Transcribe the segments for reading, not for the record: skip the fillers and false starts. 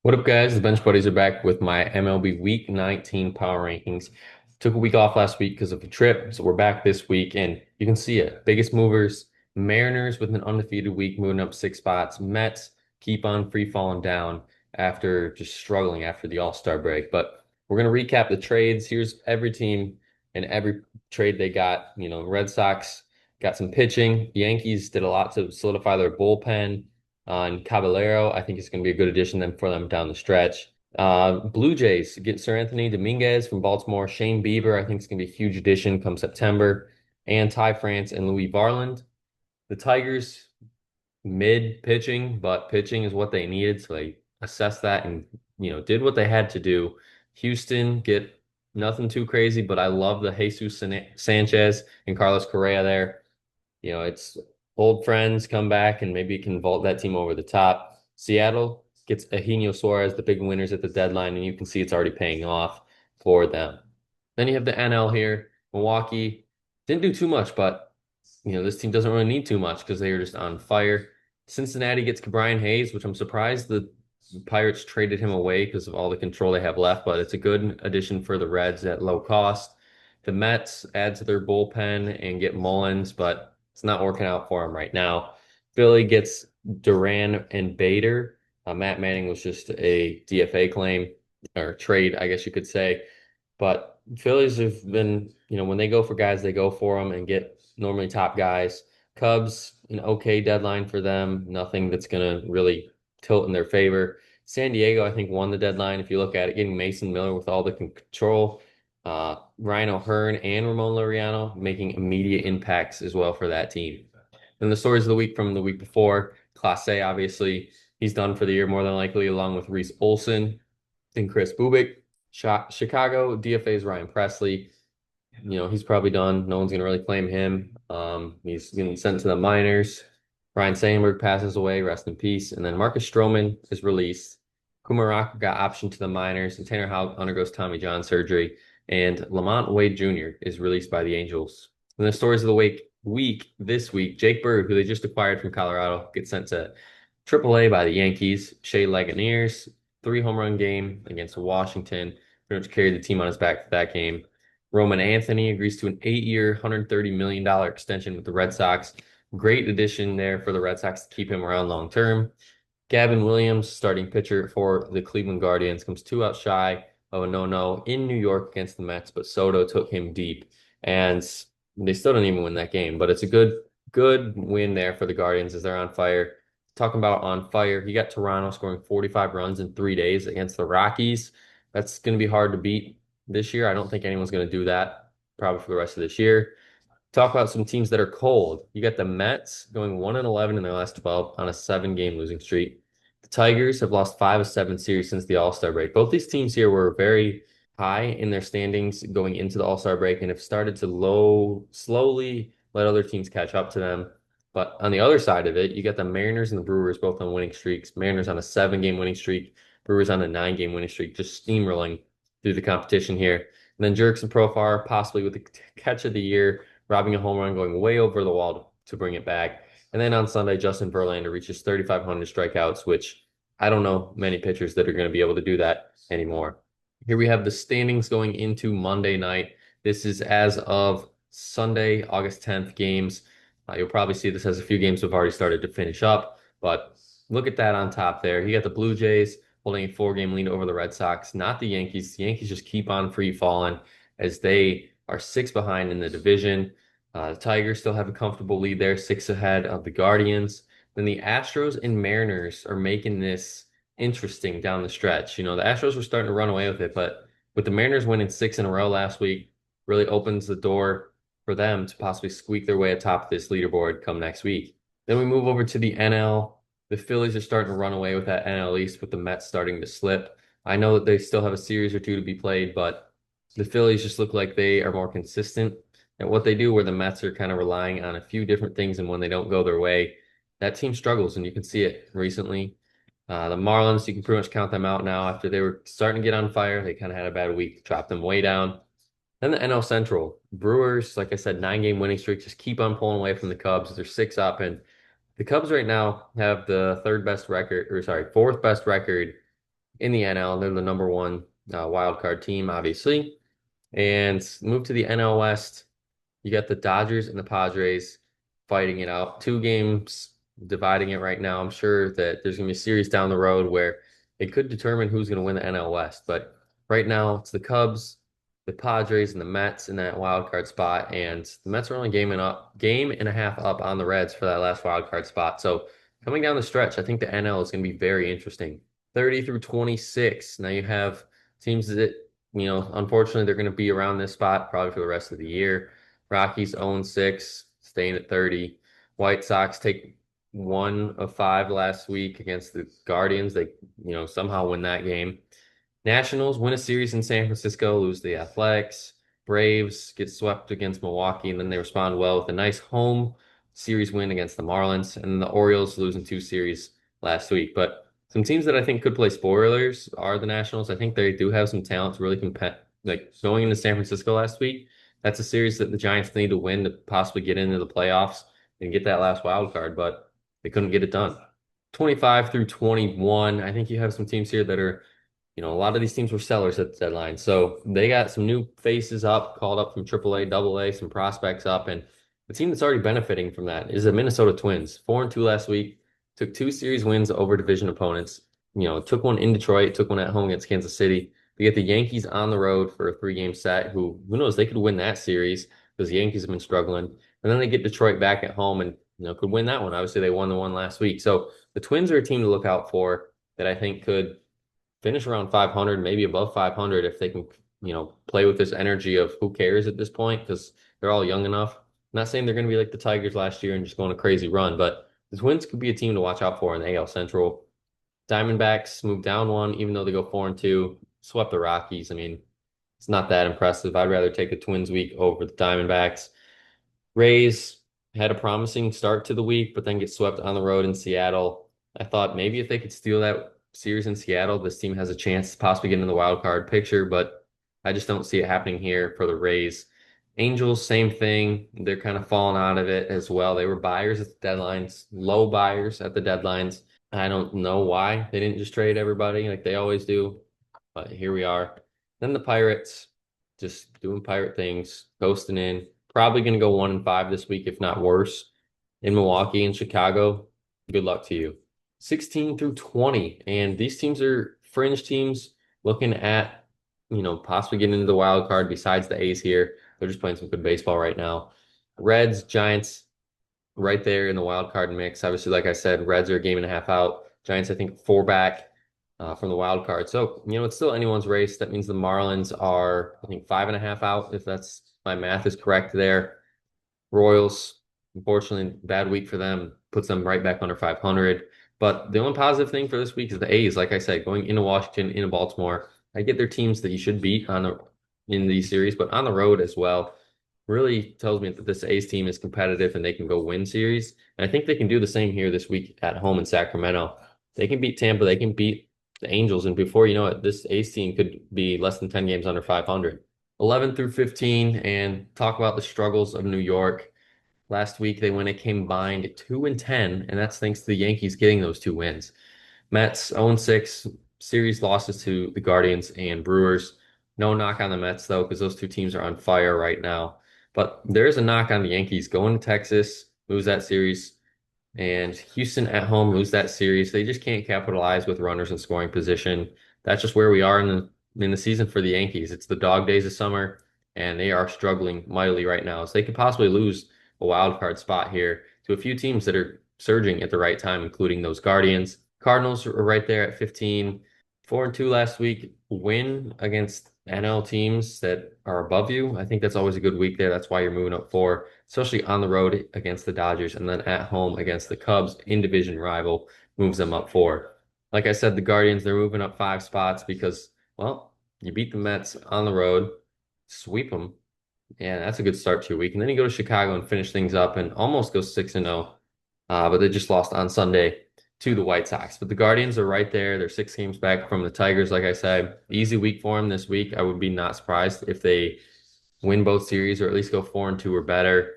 What up, guys? The Bench Buddies are back with my MLB Week 19 power rankings. Took a week off last week because of a trip, so we're back this week, and you can see it. Biggest movers, Mariners with an undefeated week, moving up 6 spots. Mets keep on free falling down after just struggling after the All-Star break. But we're gonna recap the trades. Here's every team and every trade they got. Red Sox got some pitching. The Yankees did a lot to solidify their bullpen on Caballero. I think it's going to be a good addition then for them down the stretch. Blue Jays get Sir Anthony Dominguez from Baltimore. Shane Bieber, I think, is going to be a huge addition come September. And Ty France and Louis Varland. The Tigers, mid pitching, but pitching is what they needed. So they assessed that and, did what they had to do. Houston get nothing too crazy, but I love the Jesus Sanchez and Carlos Correa there. It's old friends come back and maybe can vault that team over the top. Seattle gets Eugenio Suarez, the big winners at the deadline, and you can see it's already paying off for them. Then you have the NL here. Milwaukee didn't do too much, but this team doesn't really need too much because they are just on fire. Cincinnati gets Brian Hayes, which I'm surprised the Pirates traded him away because of all the control they have left, but it's a good addition for the Reds at low cost. The Mets add to their bullpen and get Mullins, but it's not working out for them right now. Philly gets Duran and Bader. Matt Manning was just a DFA claim or trade, I guess you could say. But Phillies have been, when they go for guys, they go for them and get normally top guys. Cubs, an okay deadline for them. Nothing that's going to really tilt in their favor. San Diego, I think, won the deadline. If you look at it, getting Mason Miller with all the control. Ryan O'Hearn and Ramon Laureano making immediate impacts as well for that team. And the stories of the week from the week before, Clase, obviously, he's done for the year more than likely, along with Reese Olson and Chris Bubik. Chicago, DFA's Ryan Presley. He's probably done. No one's going to really claim him. He's getting sent to the minors. Ryan Sandberg passes away, rest in peace. And then Marcus Stroman is released. Kumaraka got optioned to the minors, and Tanner Houck undergoes Tommy John surgery. And Lamont Wade Jr. is released by the Angels. And the stories of the week this week, Jake Bird, who they just acquired from Colorado, gets sent to AAA by the Yankees. Shea Langoniers, 3-home run game against Washington. Pretty much carried the team on his back for that game. Roman Anthony agrees to an 8-year, $130 million extension with the Red Sox. Great addition there for the Red Sox to keep him around long term. Gavin Williams, starting pitcher for the Cleveland Guardians, comes 2 out shy of a no-no in New York against the Mets, but Soto took him deep, and they still didn't even win that game. But it's a good win there for the Guardians as they're on fire. Talking about on fire, you got Toronto scoring 45 runs in 3 days against the Rockies. That's going to be hard to beat this year. I don't think anyone's going to do that probably for the rest of this year. Talk about some teams that are cold. You got the Mets going 1-11 in their last 12 on a 7-game losing streak. The Tigers have lost 5 of 7 series since the All-Star break. Both these teams here were very high in their standings going into the All-Star break and have started to slowly let other teams catch up to them. But on the other side of it, you got the Mariners and the Brewers both on winning streaks. Mariners on a 7-game winning streak, Brewers on a 9-game winning streak, just steamrolling through the competition here. And then Jerks and Profar possibly with the catch of the year, robbing a home run, going way over the wall to bring it back. And then on Sunday, Justin Verlander reaches 3,500 strikeouts, which I don't know many pitchers that are going to be able to do that anymore. Here we have the standings going into Monday night. This is as of Sunday, August 10th games. You'll probably see this as a few games have already started to finish up, but look at that on top there. You got the Blue Jays holding a 4-game lead over the Red Sox, not the Yankees. The Yankees just keep on free falling as they are 6 behind in the division. The Tigers still have a comfortable lead there, 6 ahead of the Guardians. Then the Astros and Mariners are making this interesting down the stretch. The Astros were starting to run away with it, but with the Mariners winning 6 in a row last week, really opens the door for them to possibly squeak their way atop this leaderboard come next week. Then we move over to the NL. The Phillies are starting to run away with that NL East with the Mets starting to slip. I know that they still have a series or two to be played, but the Phillies just look like they are more consistent at what they do, where the Mets are kind of relying on a few different things, and when they don't go their way, that team struggles, and you can see it recently. The Marlins, you can pretty much count them out now. After they were starting to get on fire, they kind of had a bad week, dropped them way down. Then the NL Central, Brewers, like I said, 9-game winning streak, just keep on pulling away from the Cubs. They're 6 up, and the Cubs right now have the fourth best record in the NL. They're the number one wild card team, obviously. And move to the NL West. You got the Dodgers and the Padres fighting it out. Two games dividing it right now. I'm sure that there's going to be a series down the road where it could determine who's going to win the NL West. But right now, it's the Cubs, the Padres, and the Mets in that wild card spot. And the Mets are only game and a half up on the Reds for that last wild card spot. So coming down the stretch, I think the NL is going to be very interesting. 30 through 26. Now you have teams that, unfortunately, they're going to be around this spot probably for the rest of the year. Rockies 0-6, staying at 30. White Sox take 1 of 5 last week against the Guardians. They, somehow win that game. Nationals win a series in San Francisco, lose the Athletics. Braves get swept against Milwaukee, and then they respond well with a nice home series win against the Marlins. And the Orioles losing 2 series last week. But some teams that I think could play spoilers are the Nationals. I think they do have some talent to really compete. Like going into San Francisco last week, that's a series that the Giants need to win to possibly get into the playoffs and get that last wild card, but they couldn't get it done. 25 through 21, I think you have some teams here that are, a lot of these teams were sellers at the deadline. So they got some new faces up, called up from AAA, AA, some prospects up. And the team that's already benefiting from that is the Minnesota Twins. 4-2 last week, took 2 series wins over division opponents. Took one in Detroit, took one at home against Kansas City. They get the Yankees on the road for a 3-game set, who knows, they could win that series because the Yankees have been struggling. And then they get Detroit back at home and, could win that one. Obviously, they won the one last week. So the Twins are a team to look out for that I think could finish around 500, maybe above 500 if they can, play with this energy of who cares at this point because they're all young enough. I'm not saying they're going to be like the Tigers last year and just go on a crazy run, but the Twins could be a team to watch out for in the AL Central. Diamondbacks moved down one, even though they go 4-2, swept the Rockies. I mean, it's not that impressive. I'd rather take the Twins week over the Diamondbacks. Rays had a promising start to the week, but then get swept on the road in Seattle. I thought maybe if they could steal that series in Seattle, this team has a chance to possibly get in the wild card picture, but I just don't see it happening here for the Rays. Angels, same thing. They're kind of falling out of it as well. They were buyers at the deadlines, low buyers at the deadlines. I don't know why they didn't just trade everybody like they always do, but here we are. Then the Pirates, just doing pirate things, coasting in. Probably going to go 1-5 this week, if not worse. In Milwaukee and Chicago, good luck to you. 16 through 20, and these teams are fringe teams looking at, possibly getting into the wild card besides the A's here. They're just playing some good baseball right now. Reds, Giants, right there in the wild card mix. Obviously, like I said, Reds are a game and a half out. Giants, I think, 4 back from the wild card. So, it's still anyone's race. That means the Marlins are, I think, 5.5 out, if that's my math is correct there. Royals, unfortunately, bad week for them, puts them right back under 500. But the only positive thing for this week is the A's, like I said, going into Washington, into Baltimore. I get their teams that you should beat in these series, but on the road as well really tells me that this A's team is competitive and they can go win series. And I think they can do the same here this week at home in Sacramento. They can beat Tampa, they can beat the Angels, and before you know it, this A's team could be less than 10 games under 500. 11 through 15, and talk about the struggles of New York. Last week they went a combined 2-10, and that's thanks to the Yankees getting those 2 wins. Mets 0-6, series losses to the Guardians and Brewers. No knock on the Mets though, because those two teams are on fire right now. But there is a knock on the Yankees going to Texas, lose that series, and Houston at home lose that series. They just can't capitalize with runners in scoring position. That's just where we are in the season for the Yankees. It's the dog days of summer, and they are struggling mightily right now. So they could possibly lose a wild card spot here to a few teams that are surging at the right time, including those Guardians. Cardinals are right there at 15. 4-2 last week. Win against NL teams that are above you. I think that's always a good week there. That's why you're moving up 4, especially on the road against the Dodgers, and then at home against the Cubs, in division rival, moves them up 4. Like I said, the Guardians, they're moving up 5 spots because, well, you beat the Mets on the road, sweep them. Yeah, that's a good start to your week. And then you go to Chicago and finish things up and almost go 6-0. But they just lost on Sunday to the White Sox. But the Guardians are right there. They're 6 games back from the Tigers, like I said. Easy week for them this week. I would be not surprised if they win both series or at least go 4-2 or better.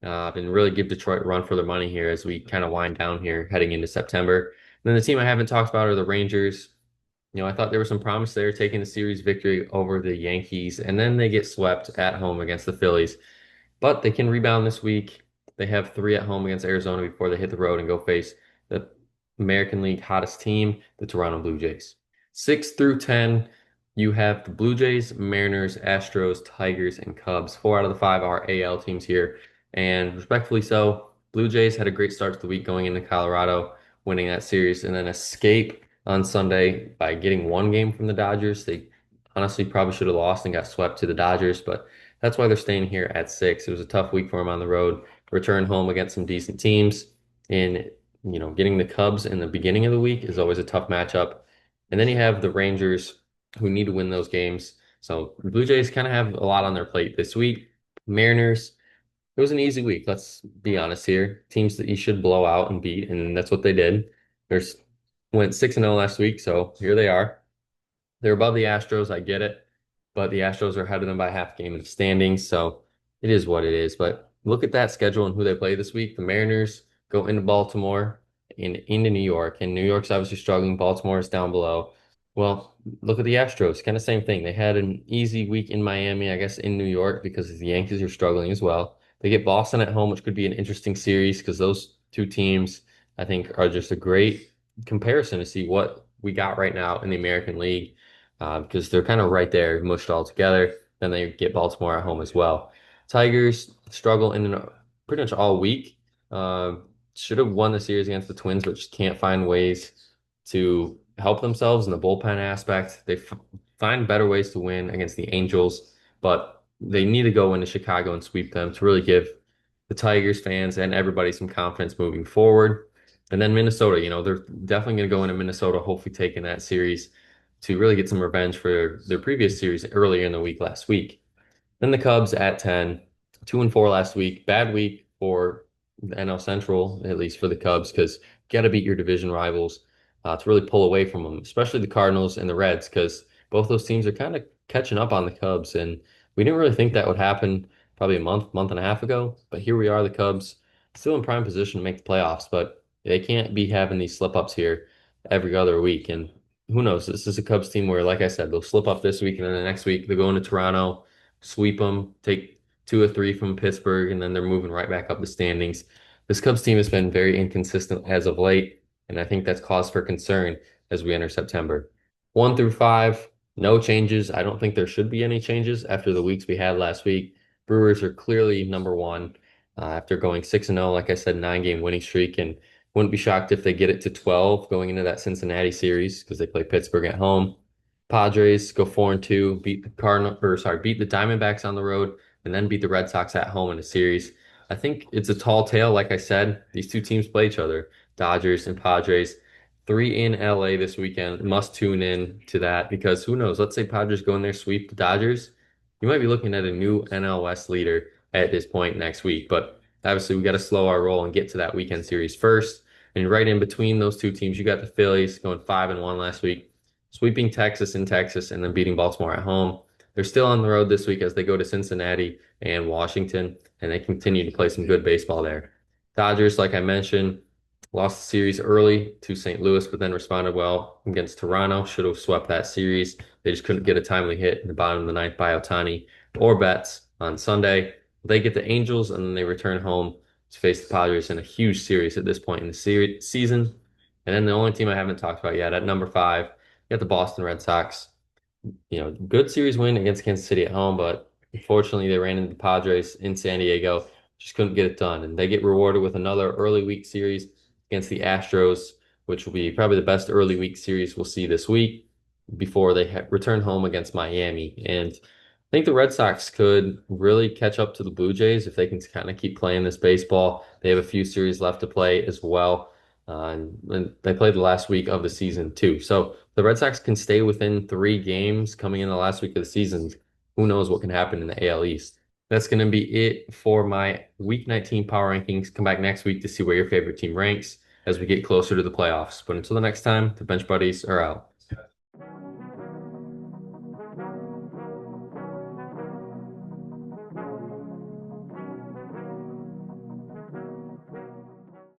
And really give Detroit a run for their money here as we kind of wind down here heading into September. And then the team I haven't talked about are the Rangers. I thought there was some promise there taking the series victory over the Yankees, and then they get swept at home against the Phillies. But they can rebound this week. They have three at home against Arizona before they hit the road and go face the American League hottest team, the Toronto Blue Jays. 6 through 10, you have the Blue Jays, Mariners, Astros, Tigers, and Cubs. Four out of the five are AL teams here. And respectfully so, Blue Jays had a great start to the week going into Colorado, winning that series, and then escape on Sunday by getting one game from the Dodgers. They honestly probably should have lost and got swept to the Dodgers, but that's why they're staying here at 6. It was a tough week for them on the road. Return home against some decent teams. And, getting the Cubs in the beginning of the week is always a tough matchup. And then you have the Rangers who need to win those games. So the Blue Jays kind of have a lot on their plate this week. Mariners, it was an easy week. Let's be honest here. Teams that you should blow out and beat, and that's what they did. There's went 6-0 last week, so here they are. They're above the Astros, I get it, but the Astros are ahead of them by half game in the standings, so it is what it is. But look at that schedule and who they play this week. The Mariners go into Baltimore and into New York, and New York's obviously struggling. Baltimore is down below. Well, look at the Astros, kind of same thing. They had an easy week in Miami, I guess in New York because the Yankees are struggling as well. They get Boston at home, which could be an interesting series because those two teams, I think, are just a great comparison to see what we got right now in the American League because they're kind of right there, mushed all together. Then they get Baltimore at home as well. Tigers struggle in pretty much all week. Uh, should have won the series against the Twins, but just can't find ways to help themselves in the bullpen aspect. They find better ways to win against the Angels, but they need to go into Chicago and sweep them to really give the Tigers fans and everybody some confidence moving forward. And then Minnesota, they're definitely going to go into Minnesota, hopefully taking that series to really get some revenge for their previous series earlier in the week last week. Then the Cubs at 10, 2-4 last week. Bad week for the NL Central, at least for the Cubs, because you got to beat your division rivals to really pull away from them, especially the Cardinals and the Reds, because both those teams are kind of catching up on the Cubs. And we didn't really think that would happen probably a month and a half ago. But here we are, the Cubs still in prime position to make the playoffs, but they can't be having these slip ups here every other week. And who knows? This is a Cubs team where, like I said, they'll slip up this week and then the next week they go into Toronto, sweep them, take 2 or 3 from Pittsburgh, and then they're moving right back up the standings. This Cubs team has been very inconsistent as of late, and I think that's cause for concern as we enter September. 1 through 5, no changes. I don't think there should be any changes after the weeks we had last week. Brewers are clearly number one after going 6-0, like I said, 9-game winning streak, and wouldn't be shocked if they get it to 12 going into that Cincinnati series because they play Pittsburgh at home. Padres go 4-2, beat the Diamondbacks on the road, and then beat the Red Sox at home in a series. I think it's a tall tale. Like I said, these two teams play each other, Dodgers and Padres. 3 in LA this weekend. Must tune in to that because who knows? Let's say Padres go in there, sweep the Dodgers. You might be looking at a new NL West leader at this point next week. But obviously, we got to slow our roll and get to that weekend series first. And right in between those two teams, you got the Phillies going 5-1 last week, sweeping Texas in Texas, and then beating Baltimore at home. They're still on the road this week as they go to Cincinnati and Washington, and they continue to play some good baseball there. Dodgers, like I mentioned, lost the series early to St. Louis, but then responded well against Toronto. Should have swept that series. They just couldn't get a timely hit in the bottom of the ninth by Ohtani or Betts on Sunday. They get the Angels, and then they return home to face the Padres in a huge series at this point in the season. And then the only team I haven't talked about yet at number 5, you got the Boston Red Sox. Good series win against Kansas City at home, but unfortunately they ran into the Padres in San Diego, just couldn't get it done. And they get rewarded with another early week series against the Astros, which will be probably the best early week series we'll see this week before they return home against Miami. And I think the Red Sox could really catch up to the Blue Jays if they can kind of keep playing this baseball. They have a few series left to play as well. And they played the last week of the season too. So the Red Sox can stay within 3 games coming in the last week of the season. Who knows what can happen in the AL East? That's going to be it for my Week 19 power rankings. Come back next week to see where your favorite team ranks as we get closer to the playoffs. But until the next time, the Bench Buddies are out.